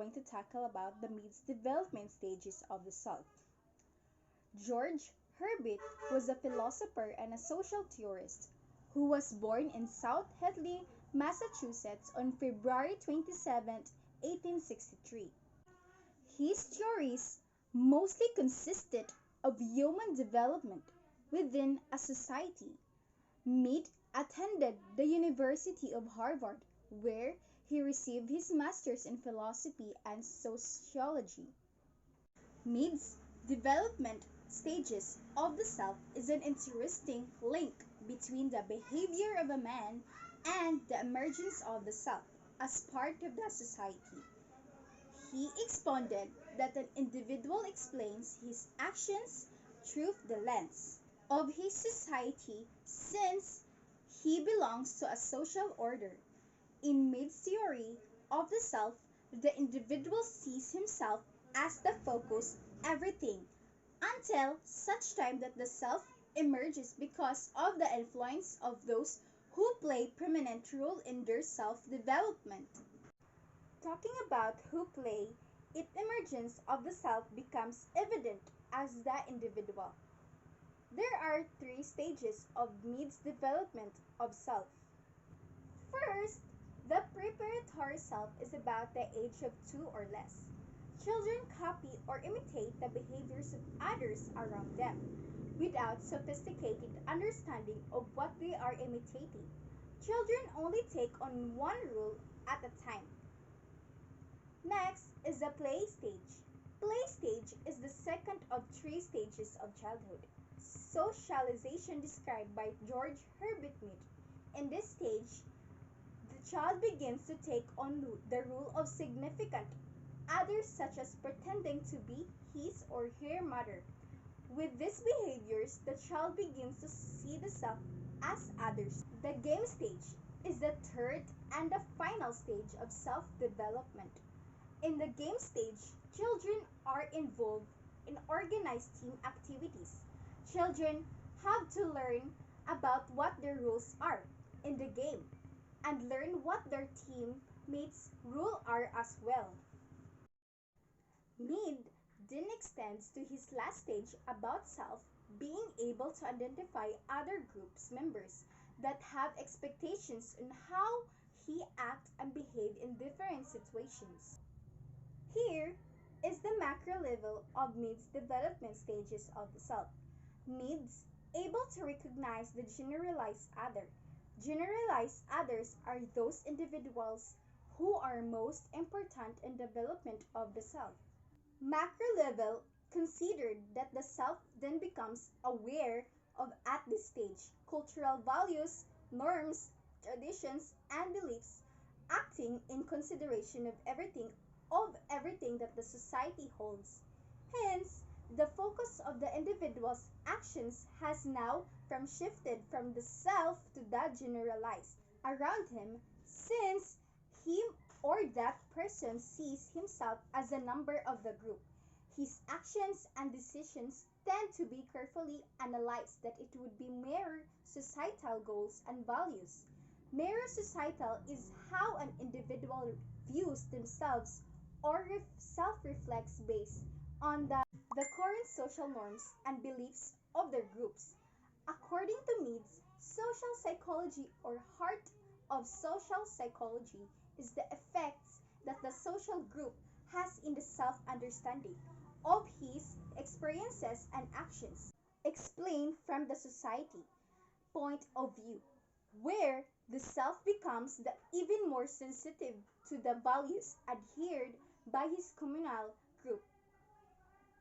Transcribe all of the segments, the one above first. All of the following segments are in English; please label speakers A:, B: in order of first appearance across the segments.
A: going to tackle about the Mead's development stages of the self. George Herbert was a philosopher and a social theorist who was born in South Hadley, Massachusetts on February 27, 1863. His theories mostly consisted of human development within a society. Mead attended the University of Harvard, where he received his master's in philosophy and sociology. Mead's development stages of the self is an interesting link between the behavior of a man and the emergence of the self as part of the society. He expounded that an individual explains his actions through the lens of his society since he belongs to a social order. In Mead's theory of the self, the individual sees himself as the focus everything until such time that the self emerges because of the influence of those who play prominent role in their self-development. Talking about who play, its emergence of the self becomes evident as the individual. There are three stages of Mead's development of self. First, the preparatory self is about the age of 2 or less. Children copy or imitate the behaviors of others around them without sophisticated understanding of what they are imitating. Children only take on one rule at a time. Next is the play stage. Play stage is the second of three stages of childhood. Socialization described by George Herbert Mead. In this stage, the child begins to take on the role of significant others, such as pretending to be his or her mother. With these behaviors, the child begins to see the self as others. The game stage is the third and the final stage of self-development. In the game stage, children are involved in organized team activities. Children have to learn about what their roles are in the game and learn what their teammates' roles are as well. Mead then extends to his last stage about self, being able to identify other groups members that have expectations on how he act and behave in different situations. Here is the macro level of Mead's development stages of the self. Mead's able to recognize the generalized other. Generalized others are those individuals who are most important in development of the self. Macro level considered that the self then becomes aware of at this stage cultural values, norms, traditions, and beliefs, acting in consideration of everything that the society holds. Hence, the focus of the individual's actions has now from shifted from the self to the generalized around him since he or that person sees himself as a member of the group. His actions and decisions tend to be carefully analyzed that it would be mirror societal goals and values. Mirror societal is how an individual views themselves or self-reflects based on the current social norms and beliefs of their groups. According to Mead's social psychology or heart of social psychology is the effects that the social group has in the self-understanding of his experiences and actions, explained from the society point of view, where the self becomes the even more sensitive to the values adhered by his communal group.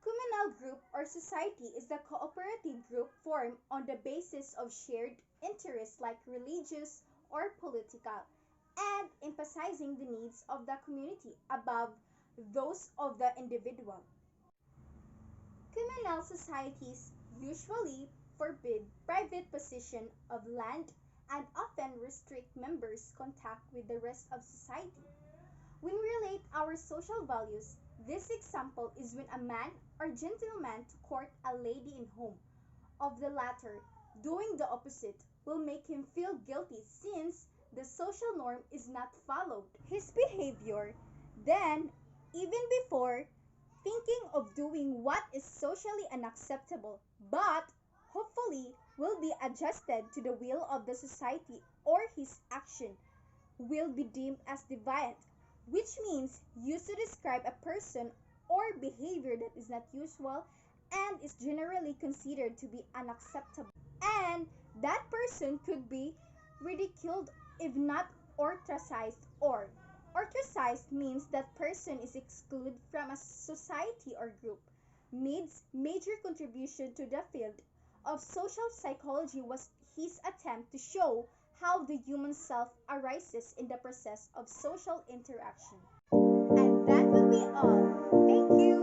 A: Communal group or society is the cooperative group formed on the basis of shared interests like religious or political, and emphasizing the needs of the community above those of the individual. Communal societies usually forbid private possession of land and often restrict members' contact with the rest of society. When we relate our social values, this example is when a man or gentleman to court a lady in home of the latter doing the opposite will make him feel guilty since the social norm is not followed. His behavior then even before thinking of doing what is socially unacceptable, but hopefully will be adjusted to the will of the society, or his action will be deemed as deviant, which means used to describe a person or behavior that is not usual and is generally considered to be unacceptable. And that person could be ridiculed if not ostracized, or ostracized means that person is excluded from a society or group. Mead's major contribution to the field of social psychology was his attempt to show how the human self arises in the process of social interaction. And that would be all. Thank you.